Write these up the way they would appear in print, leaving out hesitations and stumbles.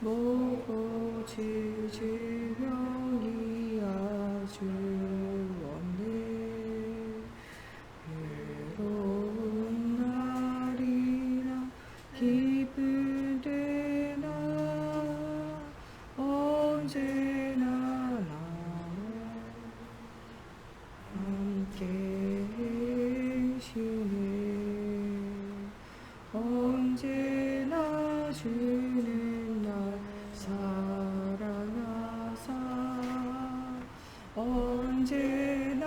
보고 질질병이 아주 없네. 외로운 날이나 기쁠 때나 언제나 나와 함께 계시네. 언제나 주는 날 사랑하사 언제나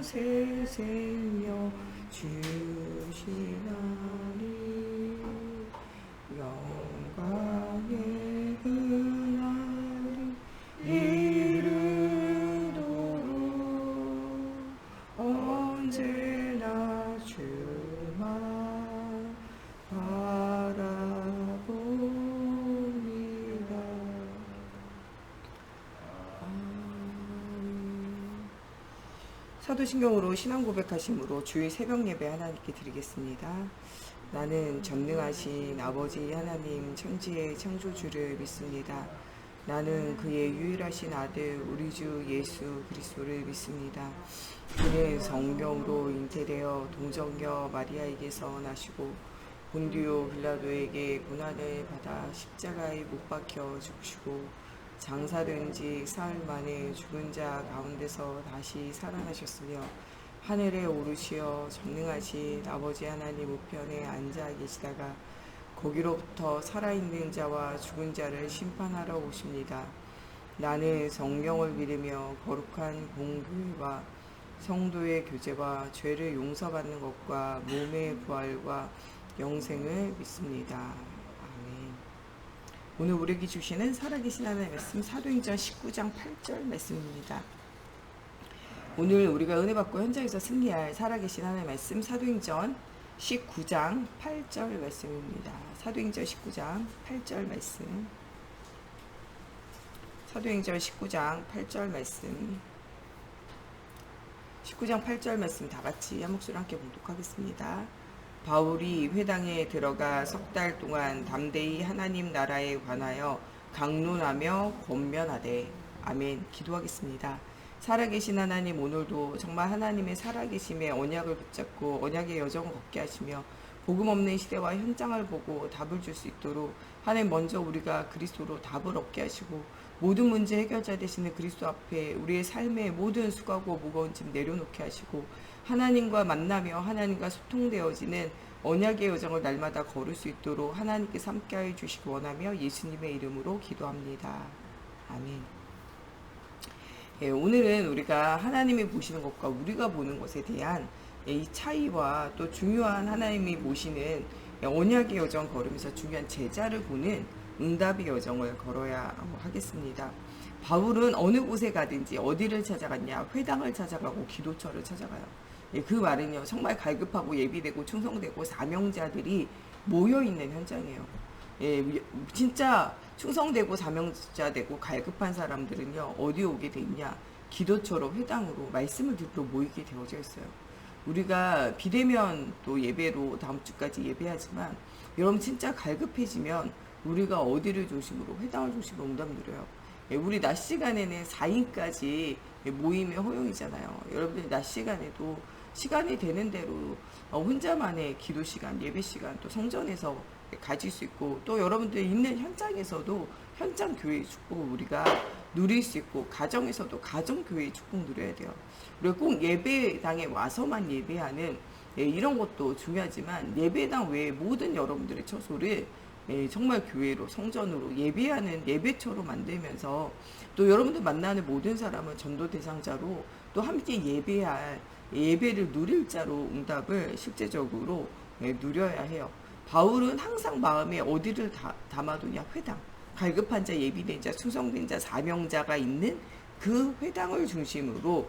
새 생명 주시나니 영광의 그날이 이르도록 언제나 주만 바라봅니다. 사도신경으로 신앙 고백하심으로 주일 새벽 예배 하나님께 드리겠습니다. 나는 전능하신 아버지 하나님 천지의 창조주를 믿습니다. 나는 그의 유일하신 아들 우리 주 예수 그리스도를 믿습니다. 그는 성령으로 잉태되어 동정녀 마리아에게서 나시고 본디오 빌라도에게 고난을 받아 십자가에 못 박혀 죽으시고 장사된 지 사흘 만에 죽은 자 가운데서 다시 살아나셨으며 하늘에 오르시어 전능하신 아버지 하나님 우편에 앉아 계시다가 거기로부터 살아있는 자와 죽은 자를 심판하러 오십니다. 나는 성령을 믿으며 거룩한 공교회와 성도의 교제와 죄를 용서받는 것과 몸의 부활과 영생을 믿습니다. 아멘. 오늘 우리에게 주시는 살아계신 하나님의 말씀 사도행전 19장 8절 말씀입니다. 오늘 우리가 은혜 받고 현장에서 승리할 살아계신 하나님의 말씀 사도행전 19장 8절 말씀입니다. 사도행전 19장 8절 말씀. 사도행전 19장 8절 말씀. 19장 8절 말씀 다 같이 한 목소리 함께 봉독하겠습니다. 바울이 회당에 들어가 석 달 동안 담대히 하나님 나라에 관하여 강론하며 권면하되. 아멘. 기도하겠습니다. 살아계신 하나님, 오늘도 정말 하나님의 살아계심의 언약을 붙잡고 언약의 여정을 걷게 하시며 복음 없는 시대와 현장을 보고 답을 줄 수 있도록 하나님 먼저 우리가 그리스도로 답을 얻게 하시고 모든 문제 해결자 되시는 그리스도 앞에 우리의 삶의 모든 수고하고 무거운 짐 내려놓게 하시고 하나님과 만나며 하나님과 소통되어지는 언약의 여정을 날마다 걸을 수 있도록 하나님께서 함께하여 주시기 원하며 예수님의 이름으로 기도합니다. 아멘. 예, 오늘은 우리가 하나님이 보시는 것과 우리가 보는 것에 대한 이 차이와 또 중요한 하나님이 보시는 언약의 여정 걸으면서 중요한 제자를 보는 응답의 여정을 걸어야 하겠습니다. 바울은 어느 곳에 가든지 어디를 찾아갔냐? 회당을 찾아가고 기도처를 찾아가요. 예, 그 말은요, 정말 갈급하고 예비되고 충성되고 사명자들이 모여있는 현장이에요. 예, 진짜 충성되고 사명자되고 갈급한 사람들은요, 어디 오게 돼 있냐? 기도처로 회당으로 말씀을 듣고 모이게 되어져 있어요. 우리가 비대면 또 예배로 다음 주까지 예배하지만 여러분 진짜 갈급해지면 우리가 어디를 중심으로 회당을 중심으로 응답 누려요. 예, 우리 낮 시간에는 4인까지 모임의 허용이잖아요. 여러분들 낮 시간에도 시간이 되는 대로 혼자만의 기도 시간, 예배 시간 또 성전에서 가질 수 있고 또 여러분들 있는 현장에서도 현장 교회의 축복을 우리가 누릴 수 있고 가정에서도 가정 교회의 축복 누려야 돼요. 그리고 꼭 예배당에 와서만 예배하는 이런 것도 중요하지만 예배당 외에 모든 여러분들의 처소를 정말 교회로 성전으로 예배하는 예배처로 만들면서 또 여러분들 만나는 모든 사람은 전도 대상자로 또 함께 예배할 예배를 누릴 자로 응답을 실제적으로 누려야 해요. 바울은 항상 마음에 어디를 담아두냐? 회당. 갈급한 자, 예비된 자, 충성된 자, 사명자가 있는 그 회당을 중심으로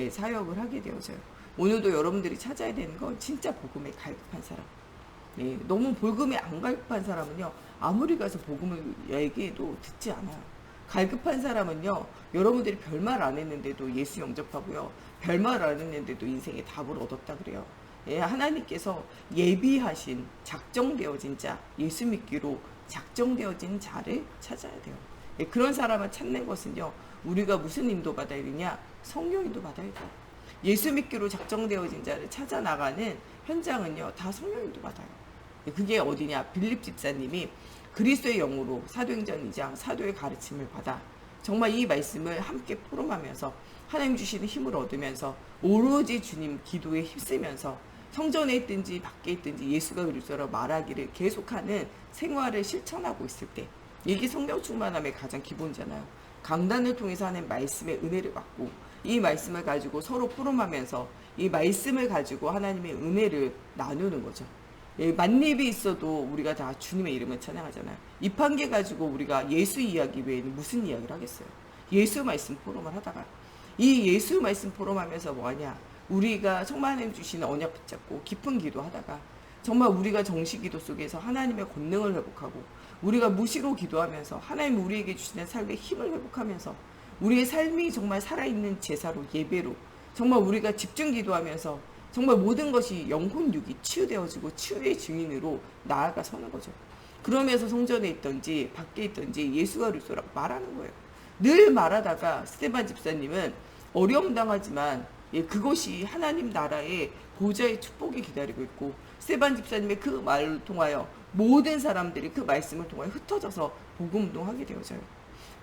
사역을 하게 되어져요. 오늘도 여러분들이 찾아야 되는 건 진짜 복음에 갈급한 사람. 너무 복음에 안 갈급한 사람은요, 아무리 가서 복음을 얘기해도 듣지 않아요. 갈급한 사람은요, 여러분들이 별말 안 했는데도 예수 영접하고요, 별말 안 했는데도 인생의 답을 얻었다 그래요. 하나님께서 예비하신 작정되어진 자 예수 믿기로 작정되어진 자를 찾아야 돼요. 예, 그런 사람을 찾는 것은요, 우리가 무슨 인도 받아야 되냐? 성령 인도 받아야 돼요. 예수 믿기로 작정되어진 자를 찾아 나가는 현장은요, 다 성령 인도 받아요. 예, 그게 어디냐? 빌립 집사님이 그리스도의 영으로 사도행전 2장 사도의 가르침을 받아 정말 이 말씀을 함께 포럼하면서 하나님 주시는 힘을 얻으면서 오로지 주님 기도에 힘쓰면서 성전에 있든지 밖에 있든지 예수가 그리스도라고 말하기를 계속하는 생활을 실천하고 있을 때, 이게 성령 충만함의 가장 기본이잖아요. 강단을 통해서 하는 말씀의 은혜를 받고 이 말씀을 가지고 서로 포럼하면서 이 말씀을 가지고 하나님의 은혜를 나누는 거죠. 예, 만립이 있어도 우리가 다 주님의 이름을 찬양하잖아요. 입 한 개 가지고 우리가 예수 이야기 외에는 무슨 이야기를 하겠어요? 예수 말씀 포럼을 하다가 이 예수 말씀 포럼하면서 뭐하냐? 우리가 정말 하나님 주시는 언약 붙잡고 깊은 기도하다가 정말 우리가 정식기도 속에서 하나님의 권능을 회복하고 우리가 무시로 기도하면서 하나님 우리에게 주시는 삶의 힘을 회복하면서 우리의 삶이 정말 살아있는 제사로 예배로 정말 우리가 집중 기도하면서 정말 모든 것이 영혼 육이 치유되어지고 치유의 증인으로 나아가 서는 거죠. 그러면서 성전에 있든지 밖에 있든지 예수가 그리스도라고 말하는 거예요. 늘 말하다가 스테반 집사님은 어려움 당하지만 그것이 하나님 나라의 보좌의 축복이 기다리고 있고 스테반 집사님의 그 말을 통하여 모든 사람들이 그 말씀을 통하여 흩어져서 복음 운동하게 되어져요.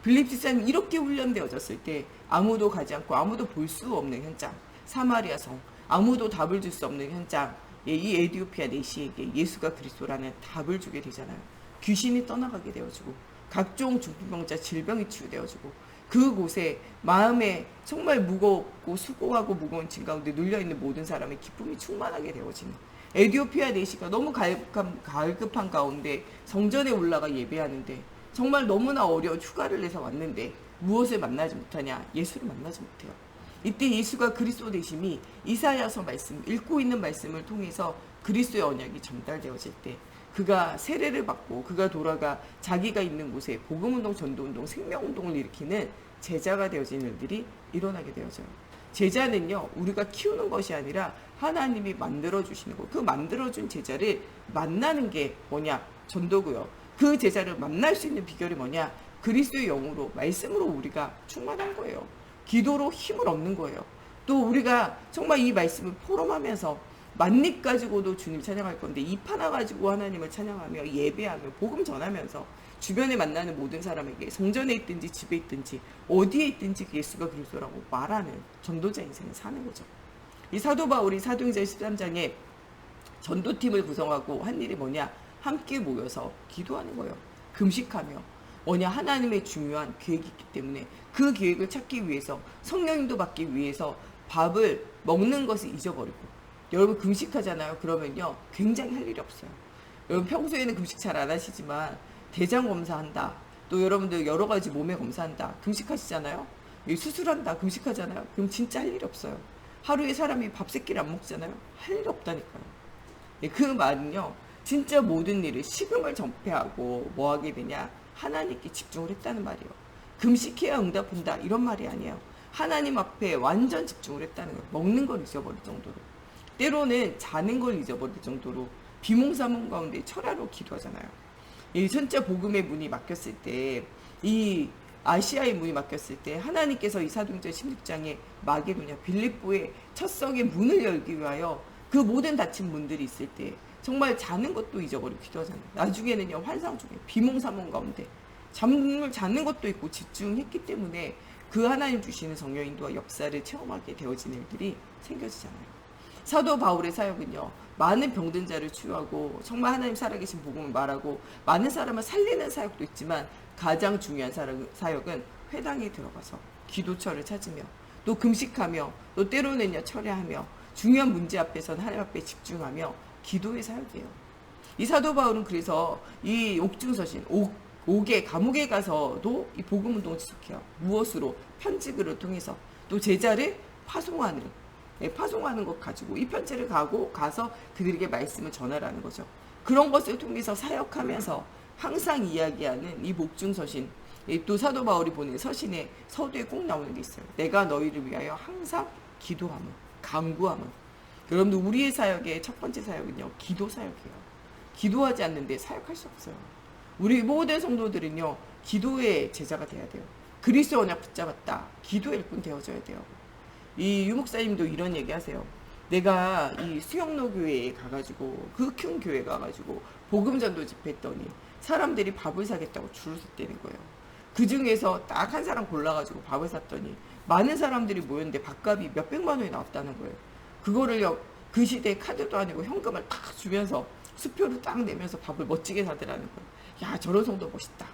빌립 집사님 이렇게 훈련되어졌을 때 아무도 가지 않고 아무도 볼 수 없는 현장, 사마리아 성, 아무도 답을 줄 수 없는 현장, 이 에디오피아 내시에게 예수가 그리스도라는 답을 주게 되잖아요. 귀신이 떠나가게 되어지고 각종 중풍병자 질병이 치유되어지고 그곳에 마음에 정말 무겁고 수고하고 무거운 짐 가운데 눌려있는 모든 사람의 기쁨이 충만하게 되어지는 에디오피아 내시가 너무 갈급한 가운데 성전에 올라가 예배하는데 정말 너무나 어려운 휴가를 내서 왔는데 무엇을 만나지 못하냐? 예수를 만나지 못해요. 이때 예수가 그리스도 되심이 이사야서 말씀, 읽고 있는 말씀을 통해서 그리스도의 언약이 전달되어질 때 그가 세례를 받고 그가 돌아가 자기가 있는 곳에 복음운동, 전도운동, 생명운동을 일으키는 제자가 되어진 일들이 일어나게 되어져요. 제자는요, 우리가 키우는 것이 아니라 하나님이 만들어주시는 거. 그 만들어준 제자를 만나는 게 뭐냐? 전도고요. 그 제자를 만날 수 있는 비결이 뭐냐? 그리스도의 영으로, 말씀으로 우리가 충만한 거예요. 기도로 힘을 얻는 거예요. 또 우리가 정말 이 말씀을 포럼하면서 만립 가지고도 주님 찬양할 건데 입 하나 가지고 하나님을 찬양하며 예배하며 복음 전하면서 주변에 만나는 모든 사람에게 성전에 있든지 집에 있든지 어디에 있든지 예수가 그리스도라고 말하는 전도자 인생을 사는 거죠. 이 사도 바울이 사도행전 13장에 전도팀을 구성하고 한 일이 뭐냐? 함께 모여서 기도하는 거예요. 금식하며 뭐냐? 하나님의 중요한 계획이 있기 때문에 그 계획을 찾기 위해서 성령님도 받기 위해서 밥을 먹는 것을 잊어버리고 여러분 금식하잖아요. 그러면요 굉장히 할 일이 없어요. 여러분 평소에는 금식 잘 안 하시지만 대장 검사한다. 또 여러분들 여러 가지 몸에 검사한다. 금식하시잖아요. 수술한다. 금식하잖아요. 그럼 진짜 할 일이 없어요. 하루에 사람이 밥 세 끼를 안 먹잖아요. 할 일이 없다니까요. 그 말은요. 진짜 모든 일을 식음을 전폐하고 뭐 하게 되냐. 하나님께 집중을 했다는 말이에요. 금식해야 응답한다. 이런 말이 아니에요. 하나님 앞에 완전 집중을 했다는 거예요. 먹는 걸 잊어버릴 정도로. 때로는 자는 걸 잊어버릴 정도로 비몽사몽 가운데 철야로 기도하잖아요. 이 천자 복음의 문이 막혔을 때, 이 아시아의 문이 막혔을 때 하나님께서 이 사도행전 16장에 마게도냐 빌립보의 첫 성의 문을 열기 위하여 그 모든 닫힌 문들이 있을 때 정말 자는 것도 잊어버리고 기도하잖아요. 나중에는요 환상 중에 비몽사몽 가운데 잠을 자는 것도 있고 집중했기 때문에 그 하나님 주시는 성령 인도와 역사를 체험하게 되어진 일들이 생겨지잖아요. 사도 바울의 사역은요 많은 병든 자를 치유하고 정말 하나님 살아계신 복음을 말하고 많은 사람을 살리는 사역도 있지만 가장 중요한 사역은 회당에 들어가서 기도처를 찾으며 또 금식하며 또 때로는요 철야하며 중요한 문제 앞에서는 하나님 앞에 집중하며 기도의 사역이에요. 이 사도 바울은 그래서 이 옥중서신 옥에 감옥에 가서도 이 복음 운동을 지속해요. 무엇으로? 편지글을 통해서 또 제자를 파송하는 것 가지고 이 편지를 가서 그들에게 말씀을 전하라는 거죠. 그런 것을 통해서 사역하면서 항상 이야기하는 이 목중서신, 또 사도 바울이 보낸 서신에 서두에 꼭 나오는 게 있어요. 내가 너희를 위하여 항상 기도함은, 간구함은. 여러분들 우리의 사역의 첫 번째 사역은요 기도 사역이에요. 기도하지 않는데 사역할 수 없어요. 우리 모든 성도들은요, 기도의 제자가 돼야 돼요. 그리스도 언약 붙잡았다. 기도의 일꾼 되어줘야 돼요. 이 유목사님도 이런 얘기 하세요. 내가 이 수영로 교회에 가가지고, 그 큰 교회 가가지고 복음전도 집회했더니 사람들이 밥을 사겠다고 줄을 섰다는 거예요. 그 중에서 딱 한 사람 골라가지고 밥을 샀더니 많은 사람들이 모였는데 밥값이 몇백만 원이 나왔다는 거예요. 그거를요, 그 시대에 카드도 아니고 현금을 딱 주면서 수표를 딱 내면서 밥을 멋지게 사더라는 거예요. 야, 저런 성도 멋있다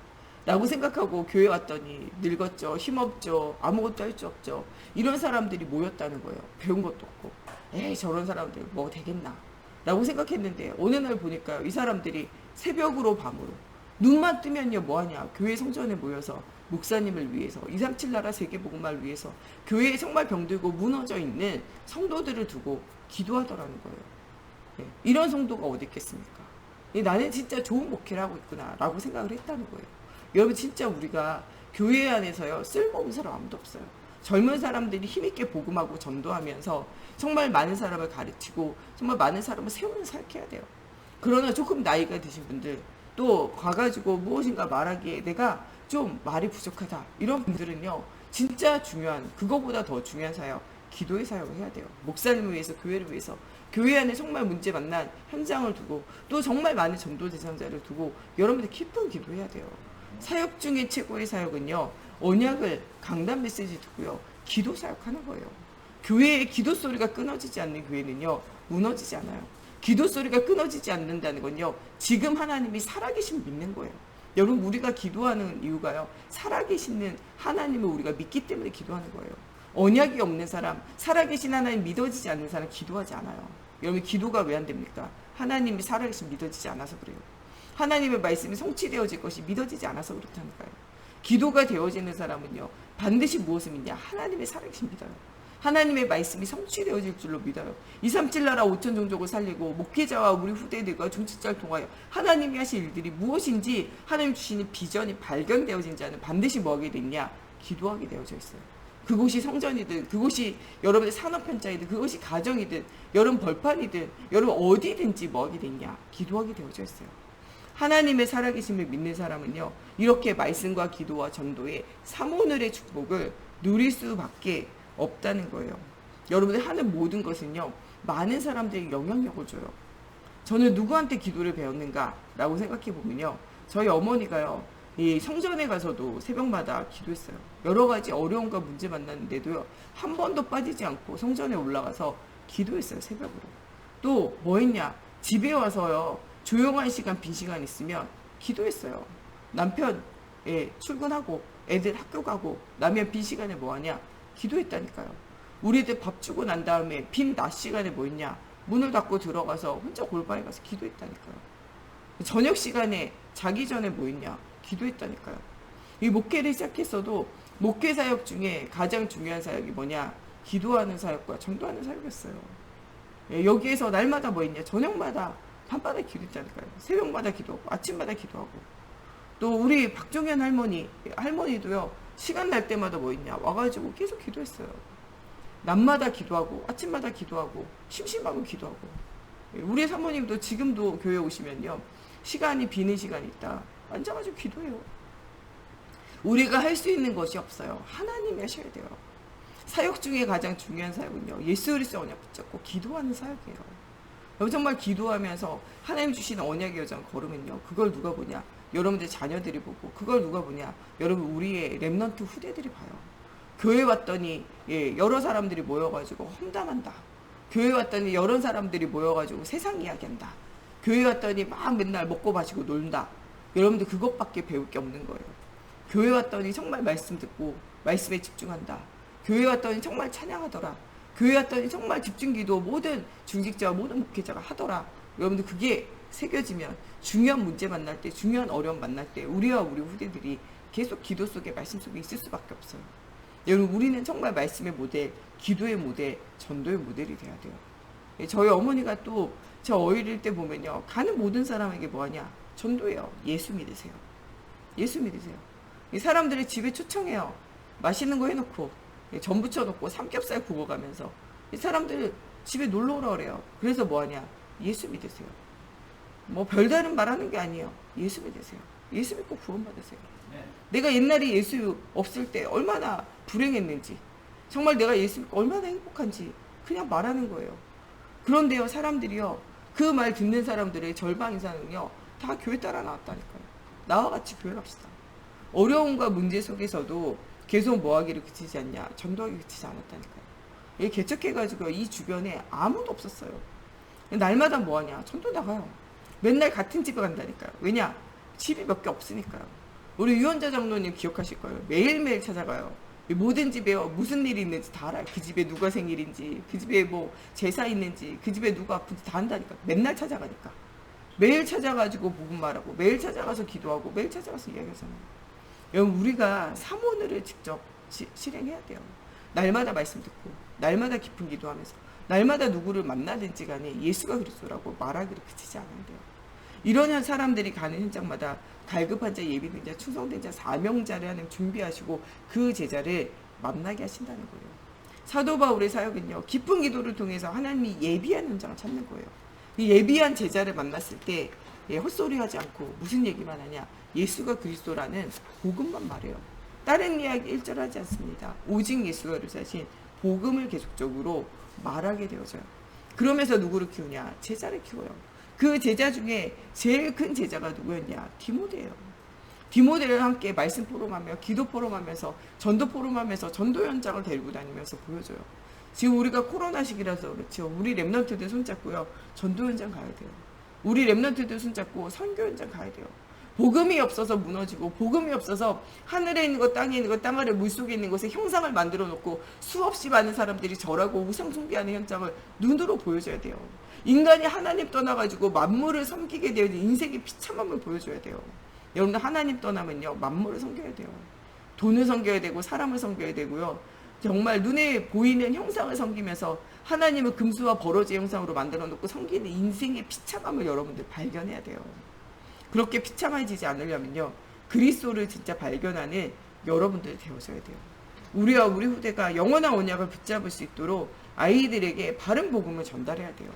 라고 생각하고 교회 왔더니 늙었죠, 힘없죠, 아무것도 할 수 없죠, 이런 사람들이 모였다는 거예요. 배운 것도 없고. 에이, 저런 사람들 뭐 되겠나 라고 생각했는데 어느 날 보니까요, 이 사람들이 새벽으로 밤으로 눈만 뜨면요 뭐하냐, 교회 성전에 모여서 목사님을 위해서, 237 나라 세계복음화를 위해서 교회에 정말 병들고 무너져 있는 성도들을 두고 기도하더라는 거예요. 네, 이런 성도가 어디 있겠습니까? 나는 진짜 좋은 목회를 하고 있구나 라고 생각을 했다는 거예요. 여러분, 진짜 우리가 교회 안에서요, 쓸모없는 사람 아무도 없어요. 젊은 사람들이 힘있게 복음하고 전도하면서 정말 많은 사람을 가르치고 정말 많은 사람을 세우는 사역해야 돼요. 그러나 조금 나이가 드신 분들, 또 가가지고 무엇인가 말하기에 내가 좀 말이 부족하다, 이런 분들은요, 진짜 중요한, 그거보다 더 중요한 사역, 기도의 사역을 해야 돼요. 목사님을 위해서, 교회를 위해서, 교회 안에 정말 문제 만난 현장을 두고, 또 정말 많은 전도 대상자를 두고 여러분들 기쁜 기도해야 돼요. 사역 중에 최고의 사역은요, 언약을 강단 메시지 듣고요, 기도 사역하는 거예요. 교회의 기도 소리가 끊어지지 않는 교회는요, 무너지지 않아요. 기도 소리가 끊어지지 않는다는 건요, 지금 하나님이 살아계신 믿는 거예요. 여러분, 우리가 기도하는 이유가요, 살아계시는 하나님을 우리가 믿기 때문에 기도하는 거예요. 언약이 없는 사람, 살아계신 하나님 믿어지지 않는 사람 기도하지 않아요. 여러분, 기도가 왜 안 됩니까? 하나님이 살아계신 믿어지지 않아서 그래요. 하나님의 말씀이 성취되어질 것이 믿어지지 않아서 그렇다니까요. 기도가 되어지는 사람은요, 반드시 무엇을 믿냐? 하나님의 살아계신 믿어요. 하나님의 말씀이 성취되어질 줄로 믿어요. 237 나라 5천 종족을 살리고 목회자와 우리 후대들과 중직자를 통하여 하나님이 하실 일들이 무엇인지 하나님 주시는 비전이 발견되어진 자는 반드시 뭐 하게 되냐? 기도하게 되어져 있어요. 그곳이 성전이든, 그곳이 여러분의 산업현장이든, 그것이 가정이든, 여러분 벌판이든, 여러분 어디든지 뭐 하게 되냐? 기도하게 되어져 있어요. 하나님의 살아계심을 믿는 사람은요, 이렇게 말씀과 기도와 전도의 삼오늘의 축복을 누릴 수밖에 없다는 거예요. 여러분이 하는 모든 것은요, 많은 사람들이 영향력을 줘요. 저는 누구한테 기도를 배웠는가 라고 생각해 보면요, 저희 어머니가요, 이 성전에 가서도 새벽마다 기도했어요. 여러 가지 어려움과 문제 만났는데도요, 한 번도 빠지지 않고 성전에 올라가서 기도했어요. 새벽으로. 또 뭐 했냐, 집에 와서요, 조용한 시간, 빈 시간 있으면 기도했어요. 남편 출근하고 애들 학교 가고 나면 빈 시간에 뭐 하냐? 기도했다니까요. 우리 애들 밥 주고 난 다음에 빈 낮 시간에 뭐 했냐? 문을 닫고 들어가서 혼자 골방에 가서 기도했다니까요. 저녁 시간에 자기 전에 뭐 했냐? 기도했다니까요. 이 목회를 시작했어도 목회 사역 중에 가장 중요한 사역이 뭐냐? 기도하는 사역과 전도하는 사역이었어요. 여기에서 날마다 뭐 했냐? 저녁마다 밤마다 기도했다니까요. 새벽마다 기도하고 아침마다 기도하고. 또 우리 박종현 할머니도요, 시간 날 때마다 뭐 있냐, 와가지고 계속 기도했어요. 낮마다 기도하고 아침마다 기도하고 심심하면 기도하고. 우리 사모님도 지금도 교회 오시면요, 시간이 비는 시간이 있다, 앉아가지고 기도해요. 우리가 할 수 있는 것이 없어요. 하나님이 하셔야 돼요. 사역 중에 가장 중요한 사역은요, 예수 그리스도 언약 붙잡고 기도하는 사역이에요. 여러분, 정말 기도하면서 하나님 주시는 언약의 여정 걸으면요, 그걸 누가 보냐? 여러분들 자녀들이 보고, 그걸 누가 보냐? 여러분, 우리의 렘넌트 후대들이 봐요. 교회 왔더니 여러 사람들이 모여가지고 험담한다. 교회 왔더니 여러 사람들이 모여가지고 세상 이야기한다. 교회 왔더니 막 맨날 먹고 마시고 놀다. 여러분들 그것밖에 배울 게 없는 거예요. 교회 왔더니 정말 말씀 듣고 말씀에 집중한다. 교회 왔더니 정말 찬양하더라. 교회 왔더니 정말 집중기도 모든 중직자와 모든 목회자가 하더라. 여러분들 그게 새겨지면 중요한 문제 만날 때, 중요한 어려움 만날 때 우리와 우리 후대들이 계속 기도 속에, 말씀 속에 있을 수밖에 없어요. 여러분, 우리는 정말 말씀의 모델, 기도의 모델, 전도의 모델이 돼야 돼요. 저희 어머니가 또 저 어릴 때 보면요, 가는 모든 사람에게 뭐하냐? 전도해요. 예수 믿으세요. 예수 믿으세요. 사람들이 집에 초청해요. 맛있는 거 해놓고 전 부쳐놓고 삼겹살 구워가면서 사람들 집에 놀러 오라 그래요. 그래서 뭐하냐? 예수 믿으세요. 뭐 별다른 말하는 게 아니에요. 예수 믿으세요. 예수 믿고 구원받으세요. 내가 옛날에 예수 없을 때 얼마나 불행했는지, 정말 내가 예수 믿고 얼마나 행복한지 그냥 말하는 거예요. 그런데요, 사람들이요, 그 말 듣는 사람들의 절반 이상은요 다 교회 따라 나왔다니까요. 나와 같이 교회 갑시다. 어려움과 문제 속에서도 계속 뭐하기를 그치지 않냐, 전도하기 그치지 않았다니까요. 이 개척해가지고 이 주변에 아무도 없었어요. 날마다 뭐하냐, 전도 나가요. 맨날 같은 집에 간다니까요. 왜냐, 집이 몇 개 없으니까요. 우리 유원자 장로님 기억하실 거예요. 매일매일 찾아가요. 모든 집에 무슨 일이 있는지 다 알아요. 그 집에 누가 생일인지, 그 집에 뭐 제사 있는지, 그 집에 누가 아픈지 다 안다니까. 맨날 찾아가니까. 매일 찾아가지고 복음 말하고, 매일 찾아가서 기도하고, 매일 찾아가서 이야기하잖아요. 여러분, 우리가 사모늘을 직접 실행해야 돼요. 날마다 말씀 듣고, 날마다 깊은 기도하면서, 날마다 누구를 만나든지 간에 예수가 그리스도라고 말하기를 그치지 않아야 돼요. 이런 사람들이 가는 현장마다 갈급한 자, 예비된 자, 충성된 자, 사명자를 하나님 준비하시고 그 제자를 만나게 하신다는 거예요. 사도 바울의 사역은요, 깊은 기도를 통해서 하나님이 예비한 현장을 찾는 거예요. 이 예비한 제자를 만났을 때 헛소리하지 않고 무슨 얘기만 하냐, 예수가 그리스도라는 복음만 말해요. 다른 이야기 일절하지 않습니다. 오직 예수가 그리스도신 복음을 계속적으로 말하게 되어져요. 그러면서 누구를 키우냐, 제자를 키워요. 그 제자 중에 제일 큰 제자가 누구였냐, 디모데예요. 디모데를 함께 말씀 포럼하며, 기도 포럼하면서, 전도 포럼하면서 전도 현장을 데리고 다니면서 보여줘요. 지금 우리가 코로나 시기라서 그렇죠. 우리 랩런트들 손잡고요, 전도 현장 가야 돼요. 우리 랩런트들 손잡고 선교 현장 가야 돼요. 복음이 없어서 무너지고, 복음이 없어서 하늘에 있는 것, 땅에 있는 것, 땅 아래 물속에 있는 것에 형상을 만들어 놓고 수없이 많은 사람들이 절하고 우상 숭배하는 현장을 눈으로 보여줘야 돼요. 인간이 하나님 떠나가지고 만물을 섬기게 되는 인생의 비참함을 보여줘야 돼요. 여러분들, 하나님 떠나면요, 만물을 섬겨야 돼요. 돈을 섬겨야 되고, 사람을 섬겨야 되고요. 정말 눈에 보이는 형상을 섬기면서 하나님을 금수와 버러지 형상으로 만들어 놓고 섬기는 인생의 비참함을 여러분들 발견해야 돼요. 그렇게 비참해지지 않으려면요, 그리스도를 진짜 발견하는 여러분들이 되어줘야 돼요. 우리와 우리 후대가 영원한 언약을 붙잡을 수 있도록 아이들에게 바른 복음을 전달해야 돼요.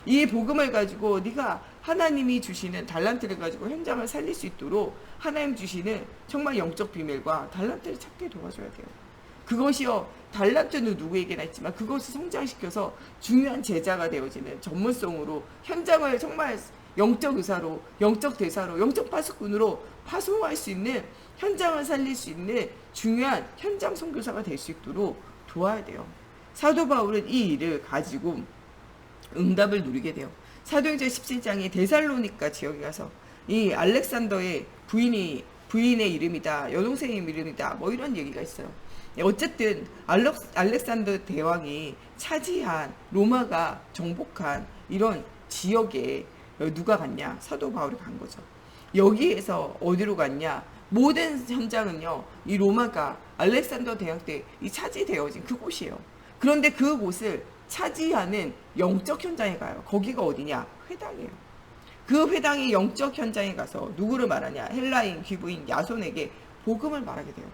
이 복음을 가지고 네가 하나님이 주시는 달란트를 가지고 현장을 살릴 수 있도록 하나님 주시는 정말 영적 비밀과 달란트를 찾게 도와줘야 돼요. 그것이요, 달란트는 누구에게나 있지만 그것을 성장시켜서 중요한 제자가 되어지는 전문성으로 현장을 정말 영적 의사로, 영적 대사로, 영적 파수꾼으로 파송할 수 있는, 현장을 살릴 수 있는 중요한 현장 선교사가 될 수 있도록 도와야 돼요. 사도 바울은 이 일을 가지고 응답을 누리게 돼요. 사도행전 17장에 데살로니가 지역에 가서 이 알렉산더의 부인의 이름이다, 여동생의 이름이다, 뭐 이런 얘기가 있어요. 어쨌든 알렉산더 대왕이 차지한, 로마가 정복한 이런 지역에 누가 갔냐, 사도 바울이 간 거죠. 여기에서 어디로 갔냐, 모든 현장은요, 이 로마가 알렉산더 대왕 때 이 차지되어진 그곳이에요. 그런데 그곳을 차지하는 영적 현장에 가요. 거기가 어디냐, 회당이에요. 그 회당의 영적 현장에 가서 누구를 말하냐, 헬라인, 귀부인, 야손에게 복음을 말하게 돼요.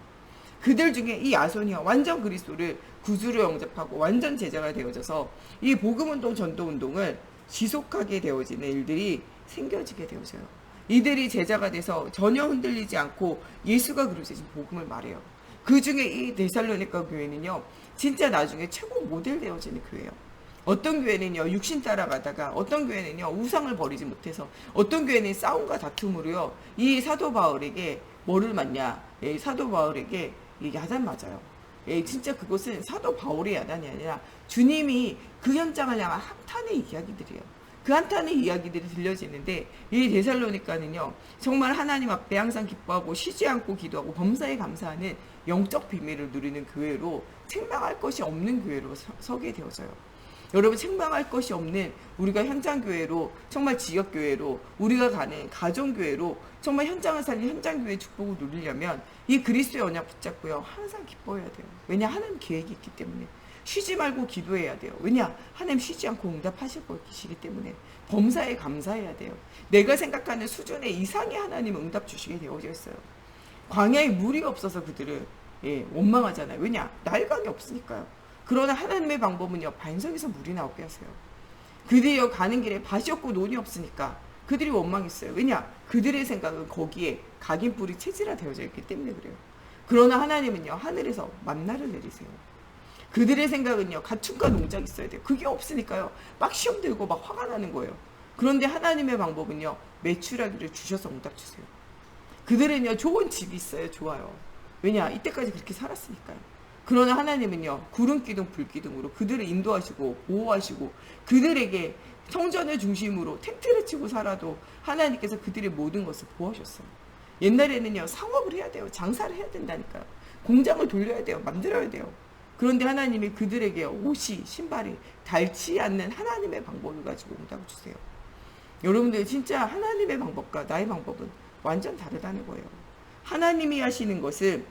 그들 중에 이 야손이요, 완전 그리스도를 구주로 영접하고 완전 제자가 되어져서 이 복음운동, 전도운동을 지속하게 되어지는 일들이 생겨지게 되어져요. 이들이 제자가 돼서 전혀 흔들리지 않고 예수가 그리스도신 복음을 말해요. 그 중에 이 데살로니가 교회는요, 진짜 나중에 최고 모델 되어지는 교회예요. 어떤 교회는요, 육신 따라가다가, 어떤 교회는요, 우상을 버리지 못해서, 어떤 교회는 싸움과 다툼으로요, 이 사도 바울에게 뭐를 맞냐, 사도 바울에게 야단 맞아요. 진짜 그것은 사도 바울의 야단이 아니라 주님이 그 현장을 향한 한탄의 이야기들이에요. 그 한탄의 이야기들이 들려지는데, 이 데살로니가는요, 정말 하나님 앞에 항상 기뻐하고 쉬지 않고 기도하고 범사에 감사하는 영적 비밀을 누리는 교회로, 책망할 것이 없는 교회로 서게 되어져요. 여러분, 책망할 것이 없는 우리가 현장교회로, 정말 지역교회로, 우리가 가는 가정교회로 정말 현장을 살린 현장교회의 축복을 누리려면 이 그리스도의 언약 붙잡고요, 항상 기뻐해야 돼요. 왜냐, 하나님 계획이 있기 때문에. 쉬지 말고 기도해야 돼요. 왜냐, 하나님 쉬지 않고 응답하실 것이기 때문에. 범사에 감사해야 돼요. 내가 생각하는 수준의 이상의 하나님 응답 주시게 되어져 있어요. 광야에 물이 없어서 그들을 원망하잖아요. 왜냐, 날강이 없으니까요. 그러나 하나님의 방법은요, 반석에서 물이 나오게 하세요. 그들이 가는 길에 밭이 없고 논이 없으니까 그들이 원망했어요. 왜냐? 그들의 생각은 거기에 각인뿔이 체질화되어져 있기 때문에 그래요. 그러나 하나님은요, 하늘에서 만나를 내리세요. 그들의 생각은요, 가축과 농장이 있어야 돼요. 그게 없으니까요, 막 시험 들고 막 화가 나는 거예요. 그런데 하나님의 방법은요, 매출하기를 주셔서 응답 주세요. 그들은요, 좋은 집이 있어요. 좋아요. 왜냐? 이때까지 그렇게 살았으니까요. 그러나 하나님은요, 구름기둥 불기둥으로 그들을 인도하시고 보호하시고 그들에게 성전을 중심으로 텐트를 치고 살아도 하나님께서 그들의 모든 것을 보호하셨어요. 옛날에는요, 상업을 해야 돼요. 장사를 해야 된다니까요. 공장을 돌려야 돼요. 만들어야 돼요. 그런데 하나님이 그들에게 옷이, 신발이 닳지 않는 하나님의 방법을 가지고 응답을 주세요. 여러분들 진짜 하나님의 방법과 나의 방법은 완전 다르다는 거예요. 하나님이 하시는 것을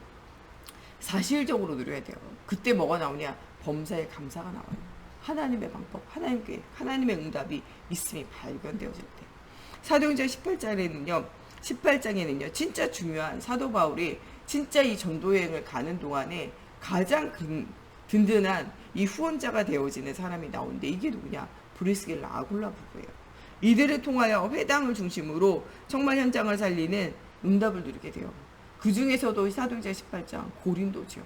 사실적으로 누려야 돼요. 그때 뭐가 나오냐? 범사에 감사가 나와요. 하나님의 방법, 하나님의 응답이 있음이 발견되어질 때. 사도행전 18장에는요, 진짜 중요한 사도 바울이 진짜 이 전도여행을 가는 동안에 가장 든든한 이 후원자가 되어지는 사람이 나오는데 이게 누구냐? 브리스길라 아굴라 부부예요. 이들을 통하여 회당을 중심으로 정말 현장을 살리는 응답을 누리게 돼요. 그 중에서도 사도행전 18장 고린도죠.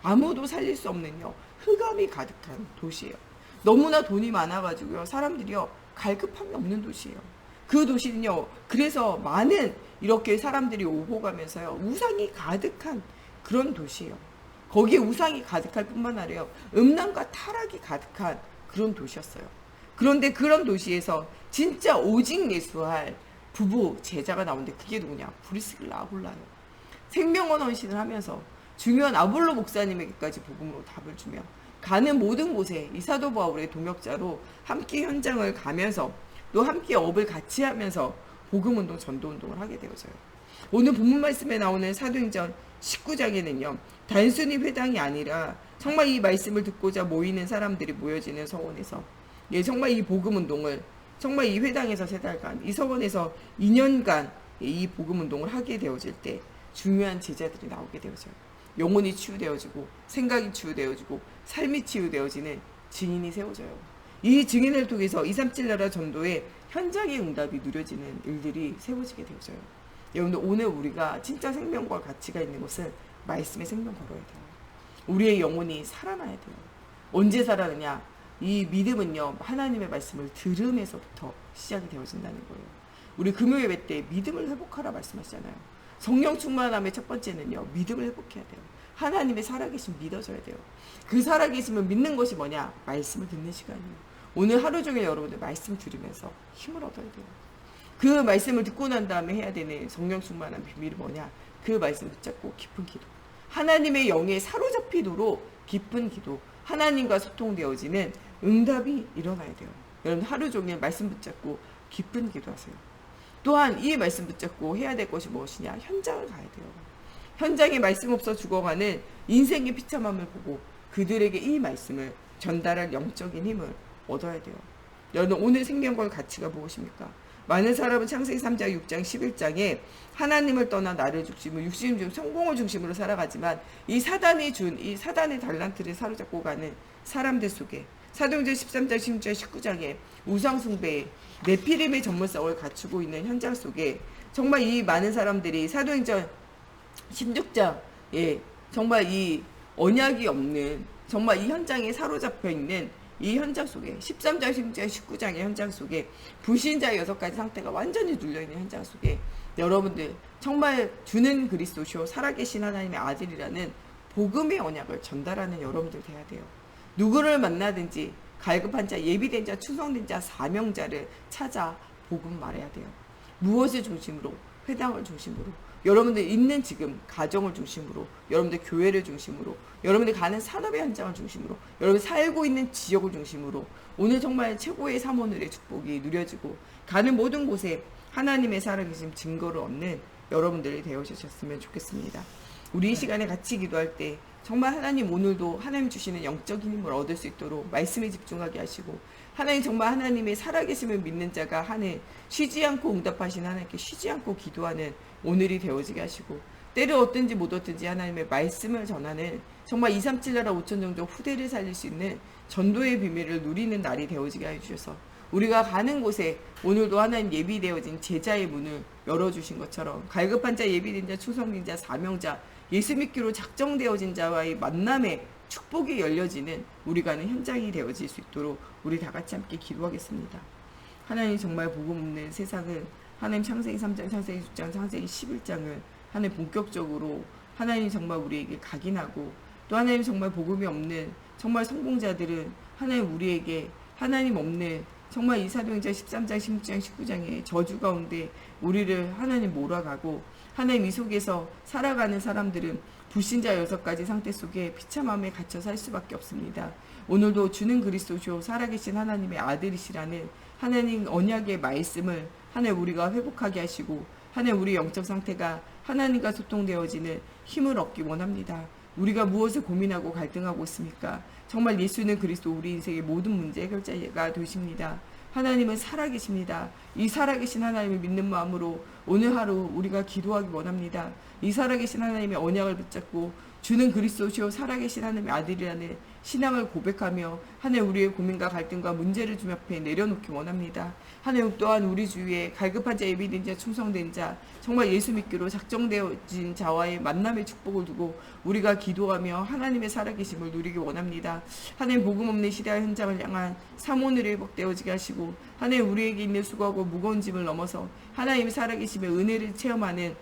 아무도 살릴 수 없는요, 흑암이 가득한 도시예요. 너무나 돈이 많아가지고요, 사람들이요, 갈급함이 없는 도시예요. 그 도시는요, 그래서 많은 이렇게 사람들이 오고 가면서요, 우상이 가득한 그런 도시예요. 거기에 우상이 가득할 뿐만 아니라요, 음란과 타락이 가득한 그런 도시였어요. 그런데 그런 도시에서 진짜 오직 예수할 부부 제자가 나오는데 그게 누구냐? 브리스길라 아굴라예요. 생명원 헌신을 하면서 중요한 아볼로 목사님에게까지 복음으로 답을 주며 가는 모든 곳에 이 사도 바울의 동역자로 함께 현장을 가면서 또 함께 업을 같이 하면서 복음운동, 전도운동을 하게 되어져요. 오늘 본문 말씀에 나오는 사도행전 19장에는요, 단순히 회당이 아니라 정말 이 말씀을 듣고자 모이는 사람들이 모여지는 서원에서, 정말 이 복음운동을 정말 이 회당에서 3달간, 이 서원에서 2년간 이 복음운동을 하게 되어질 때 중요한 제자들이 나오게 되어져요. 영혼이 치유되어지고 생각이 치유되어지고 삶이 치유되어지는 증인이 세워져요. 이 증인을 통해서 237 나라 전도의 현장의 응답이 누려지는 일들이 세워지게 되어져요. 여러분들, 오늘 우리가 진짜 생명과 가치가 있는 것은 말씀의 생명 걸어야 돼요. 우리의 영혼이 살아나야 돼요. 언제 살아나냐? 이 믿음은요, 하나님의 말씀을 들음에서부터 시작이 되어진다는 거예요. 우리 금요 예배 때 믿음을 회복하라 말씀하시잖아요. 성령 충만함의 첫 번째는요, 믿음을 회복해야 돼요. 하나님의 살아계심 믿어져야 돼요. 그 살아계심을 믿는 것이 뭐냐? 말씀을 듣는 시간이에요. 오늘 하루 종일 여러분들 말씀 들으면서 힘을 얻어야 돼요. 그 말씀을 듣고 난 다음에 해야 되는 성령 충만한 비밀이 뭐냐? 그 말씀 붙잡고 깊은 기도. 하나님의 영에 사로잡히도록 깊은 기도. 하나님과 소통되어지는 응답이 일어나야 돼요. 여러분, 하루 종일 말씀 붙잡고 깊은 기도하세요. 또한 이 말씀 붙잡고 해야 될 것이 무엇이냐? 현장을 가야 돼요. 현장에 말씀 없어 죽어가는 인생의 비참함을 보고 그들에게 이 말씀을 전달할 영적인 힘을 얻어야 돼요. 여러분, 오늘 생명과 가치가 무엇입니까? 많은 사람은 창세기 3장, 6장, 11장에 하나님을 떠나 나를 중심으로, 육신 중 성공을 중심으로 살아가지만 이 사단이 준 이 사단의 달란트를 사로잡고 가는 사람들 속에 사도행전 13장, 16장, 19장에 우상숭배에 네피림의 전문성을 갖추고 있는 현장 속에 정말 이 많은 사람들이 사도행전 16장에 정말 이 언약이 없는 정말 이 현장에 사로잡혀 있는 이 현장 속에 13장, 16장, 19장의 현장 속에 불신자의 6가지 상태가 완전히 눌려있는 현장 속에 여러분들 정말 주는 그리스도시요 살아계신 하나님의 아들이라는 복음의 언약을 전달하는 여러분들 돼야 돼요. 누구를 만나든지 갈급한 자, 예비된 자, 충성된 자, 사명자를 찾아 복음 말해야 돼요. 무엇을 중심으로? 회당을 중심으로, 여러분들 있는 지금 가정을 중심으로, 여러분들 교회를 중심으로, 여러분들 가는 산업의 현장을 중심으로, 여러분 살고 있는 지역을 중심으로 오늘 정말 최고의 삼원을의 축복이 누려지고 가는 모든 곳에 하나님의 살아계신 증거를 얻는 여러분들이 되어주셨으면 좋겠습니다. 우리 이 시간에 같이 기도할 때 정말 하나님 오늘도 하나님 주시는 영적인 힘을 얻을 수 있도록 말씀에 집중하게 하시고, 하나님 정말 하나님의 살아계심을 믿는 자가 하늘 쉬지 않고 응답하신 하나님께 쉬지 않고 기도하는 오늘이 되어지게 하시고, 때를 얻든지 못 얻든지 하나님의 말씀을 전하는 정말 237 나라 5천 종족 후대를 살릴 수 있는 전도의 비밀을 누리는 날이 되어지게 해주셔서 우리가 가는 곳에 오늘도 하나님 예비되어진 제자의 문을 열어주신 것처럼 갈급한 자, 예비된 자, 충성된 자, 사명자, 예수 믿기로 작정되어진 자와의 만남의 축복이 열려지는 우리 가는 현장이 되어질 수 있도록 우리 다 같이 함께 기도하겠습니다. 하나님 정말 복음 없는 세상은 하나님 창세기 3장, 창세기 6장, 창세기 11장을 하나님 본격적으로 하나님 정말 우리에게 각인하고 또 하나님 정말 복음이 없는 정말 성공자들은 하나님 우리에게 하나님 없는 정말 이사도행전 13장, 16장, 19장의 저주 가운데 우리를 하나님 몰아가고 하나님 이 속에서 살아가는 사람들은 불신자 6가지 상태 속에 비참함에 갇혀 살 수밖에 없습니다. 오늘도 주는 그리스도시요 살아계신 하나님의 아들이시라는 하나님 언약의 말씀을 하나님 우리가 회복하게 하시고 하나님 우리 영적 상태가 하나님과 소통되어지는 힘을 얻기 원합니다. 우리가 무엇을 고민하고 갈등하고 있습니까? 정말 예수는 그리스도 우리 인생의 모든 문제 해결자가 되십니다. 하나님은 살아계십니다. 이 살아계신 하나님을 믿는 마음으로 오늘 하루 우리가 기도하기 원합니다. 이 살아계신 하나님의 언약을 붙잡고 주는 그리스도시요 살아계신 하나님의 아들이라는 신앙을 고백하며 하나님 우리의 고민과 갈등과 문제를 주님 앞에 내려놓기 원합니다. 하나님 또한 우리 주위에 갈급한 자, 예비된 자, 충성된 자, 정말 예수 믿기로 작정되어진 자와의 만남의 축복을 두고 우리가 기도하며 하나님의 살아계심을 누리기 원합니다. 하나님 복음 없는 시대의 현장을 향한 사모늘이 회복되어지게 하시고 하나님 우리에게 있는 수고하고 무거운 짐을 넘어서 하나님의 살아계심의 은혜를 체험하는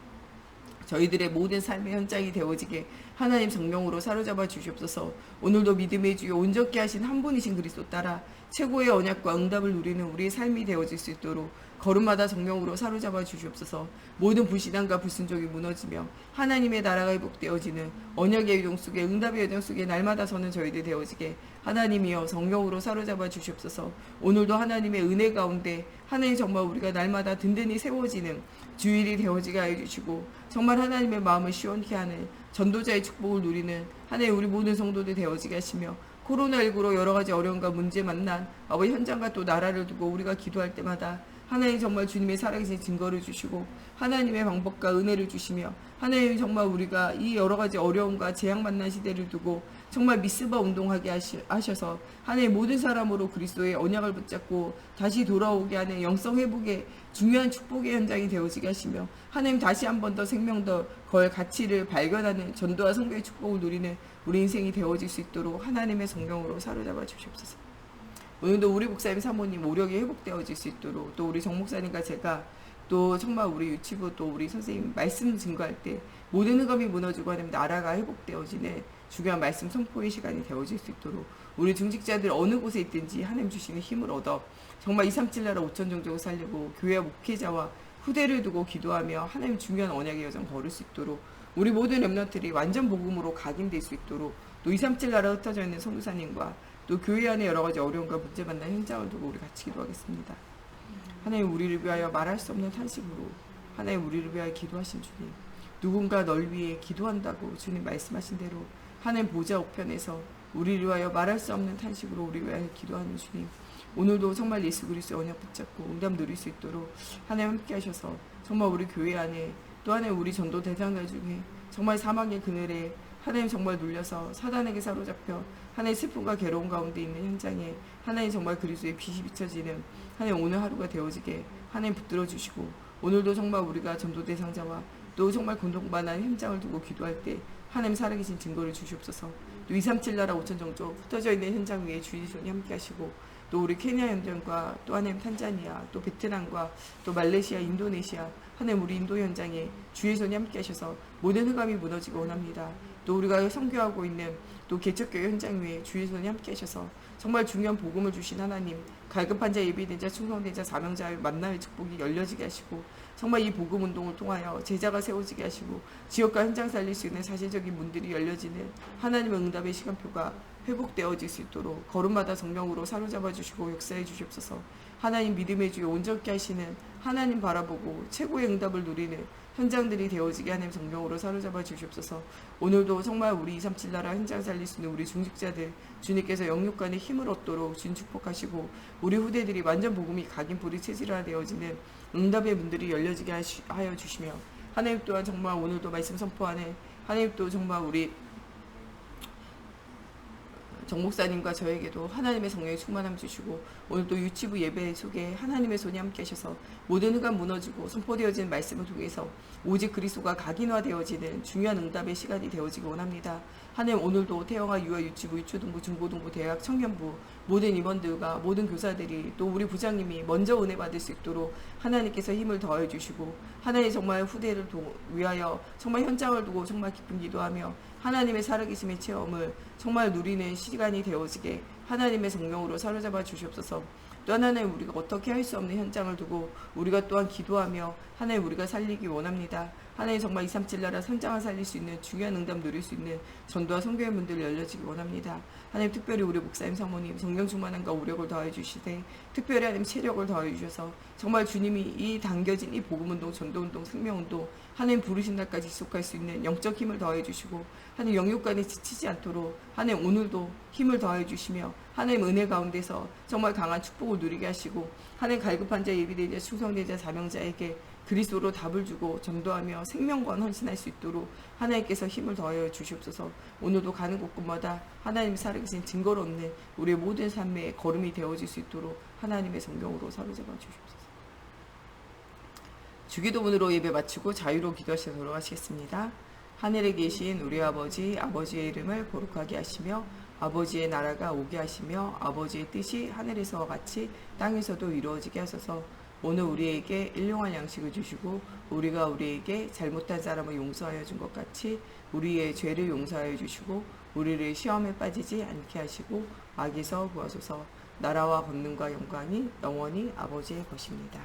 저희들의 모든 삶의 현장이 되어지게 하나님 성령으로 사로잡아 주시옵소서. 오늘도 믿음의 주여 온전케 하신 한 분이신 그리스도 따라 최고의 언약과 응답을 누리는 우리의 삶이 되어질 수 있도록 걸음마다 성령으로 사로잡아 주시옵소서. 모든 불신앙과 불순종이 무너지며 하나님의 나라가 회복되어지는 언약의 여정 속에 응답의 여정 속에 날마다 서는 저희들 되어지게 하나님이여 성령으로 사로잡아 주시옵소서. 오늘도 하나님의 은혜 가운데 하나님 정말 우리가 날마다 든든히 세워지는 주일이 되어지게 하여 주시고 정말 하나님의 마음을 시원케 하는 전도자의 축복을 누리는 하나님 우리 모든 성도들 되어지게 하시며 코로나19로 여러가지 어려움과 문제 만난 아버지 현장과 또 나라를 두고 우리가 기도할 때마다 하나님 정말 주님의 살아계신 증거를 주시고 하나님의 방법과 은혜를 주시며 하나님 정말 우리가 이 여러가지 어려움과 재앙 만난 시대를 두고 정말 미스바 운동하게 하셔서 하나님 모든 사람으로 그리스도의 언약을 붙잡고 다시 돌아오게 하는 영성 회복의 중요한 축복의 현장이 되어지게 하시며 하나님 다시 한 번 더 생명 더 거의 가치를 발견하는 전도와 선교의 축복을 누리는 우리 인생이 되어질 수 있도록 하나님의 성령으로 사로잡아 주시옵소서. 오늘도 우리 목사님 사모님 오력이 회복되어질 수 있도록 또 우리 정 목사님과 제가 또 정말 우리 유치부 또 우리 선생님 말씀 증거할 때 모든 흑암이 무너지고 하나님 나라가 회복되어지는 중요한 말씀 선포의 시간이 되어질 수 있도록 우리 중직자들 어느 곳에 있든지 하나님 주시는 힘을 얻어 정말 237 나라 5천 종족을 살리고 교회와 목회자와 후대를 두고 기도하며 하나님 중요한 언약의 여정 걸을 수 있도록 우리 모든 렘넌트들이 완전 복음으로 각인될 수 있도록 또 237 나라 흩어져 있는 선교사님과 또 교회 안에 여러 가지 어려움과 문제 만난 현장을 두고 우리 같이 기도하겠습니다. 하나님 우리를 위하여 말할 수 없는 탄식으로 하나님 우리를 위하여 기도하신 주님, 누군가 널 위해 기도한다고 주님 말씀하신 대로 하나님 보좌 우편에서 우리를 위하여 말할 수 없는 탄식으로 우리를 위하여 기도하는 주님, 오늘도 정말 예수 그리스도의 언약 붙잡고 응답 누릴 수 있도록 하나님 함께 하셔서 정말 우리 교회 안에 또 하나님 우리 전도 대상자 중에 정말 사망의 그늘에 하나님 정말 눌려서 사단에게 사로잡혀 하나님 슬픔과 괴로움 가운데 있는 현장에 하나님 정말 그리스도의 빛이 비춰지는 하나님 오늘 하루가 되어지게 하나님 붙들어 주시고 오늘도 정말 우리가 전도 대상자와 또 정말 고통받는 현장을 두고 기도할 때 하나님 살아계신 증거를 주시옵소서. 또 237 나라 5천 종족 흩어져 있는 현장 위에 주의 손이 함께 하시고 또 우리 케냐 현장과 또 하나님 탄자니아 또 베트남과 또 말레이시아 인도네시아 하나님 우리 인도 현장에 주의 손이 함께 하셔서 모든 흑암이 무너지고 원합니다. 또 우리가 선교하고 있는 또 개척교회 현장 위에 주의 손이 함께 하셔서 정말 중요한 복음을 주신 하나님, 갈급한 자, 예비된 자, 충성된 자, 사명자의 만남의 축복이 열려지게 하시고 정말 이 복음 운동을 통하여 제자가 세워지게 하시고 지역과 현장 살릴 수 있는 사실적인 문들이 열려지는 하나님의 응답의 시간표가 회복되어질 수 있도록 걸음마다 성령으로 사로잡아 주시고 역사해 주시옵소서. 하나님 믿음의 주에 온전케 하시는 하나님 바라보고 최고의 응답을 누리는 현장들이 되어지게 하나님 성령으로 사로잡아 주시옵소서. 오늘도 정말 우리 237 나라 현장 살릴 수 있는 우리 중직자들 주님께서 영육간의 힘을 얻도록 주님 축복하시고 우리 후대들이 완전 복음이 각인 불이 체질화되어지는 응답의 문들이 열려지게 하여 주시며 하나님 또한 정말 오늘도 말씀 선포하는 하나님 또 정말 우리 정 목사님과 저에게도 하나님의 성령의 충만함 주시고 오늘도 유치부 예배 속에 하나님의 손이 함께 하셔서 모든 흑암 무너지고 선포되어진 말씀을 통해서 오직 그리스도가 각인화되어지는 중요한 응답의 시간이 되어지기 원합니다. 하나님 오늘도 태영아 유아 유치부 유초등부 중고등부 대학 청년부 모든 임원들과 모든 교사들이 또 우리 부장님이 먼저 은혜 받을 수 있도록 하나님께서 힘을 더해 주시고 하나님 정말 후대를 위하여 정말 현장을 두고 정말 기쁜 기도하며 하나님의 살아계심의 체험을 정말 누리는 시간이 되어지게 하나님의 성령으로 사로잡아 주시옵소서. 또 하나님 우리가 어떻게 할 수 없는 현장을 두고 우리가 또한 기도하며 하나님 우리가 살리기 원합니다. 하나님 정말 237 나라 현장을 살릴 수 있는 중요한 응답 누릴 수 있는 전도와 선교의 문들 열려지기 원합니다. 하나님 특별히 우리 목사님 사모님 성령 충만함과 우력을 더해 주시되 특별히 하나님 체력을 더해 주셔서 정말 주님이 이 당겨진 이 복음운동 전도운동 생명운동 하나님 부르신 날까지 지속할 수 있는 영적 힘을 더해 주시고 하나님 영육간에 지치지 않도록 하나님 오늘도 힘을 더해 주시며 하나님 은혜 가운데서 정말 강한 축복을 누리게 하시고 하나님 갈급한 자 예비된 자 충성된 자 사명자에게 그리스도로 답을 주고 전도하며 생명과 헌신할 수 있도록 하나님께서 힘을 더하여 주시옵소서. 오늘도 가는 곳곳마다 하나님이 살아계신 증거를 얻는 우리의 모든 삶의 걸음이 되어질 수 있도록 하나님의 성령으로 사로잡아 주시옵소서. 주기도문으로 예배 마치고 자유로 기도하시러 돌아가시겠습니다. 하늘에 계신 우리 아버지, 아버지의 이름을 거룩하게 하시며 아버지의 나라가 오게 하시며 아버지의 뜻이 하늘에서와 같이 땅에서도 이루어지게 하소서. 오늘 우리에게 일용할 양식을 주시고 우리가 우리에게 잘못한 사람을 용서하여 준 것 같이 우리의 죄를 용서하여 주시고 우리를 시험에 빠지지 않게 하시고 악에서 구하소서. 나라와 권능과 영광이 영원히 아버지의 것입니다.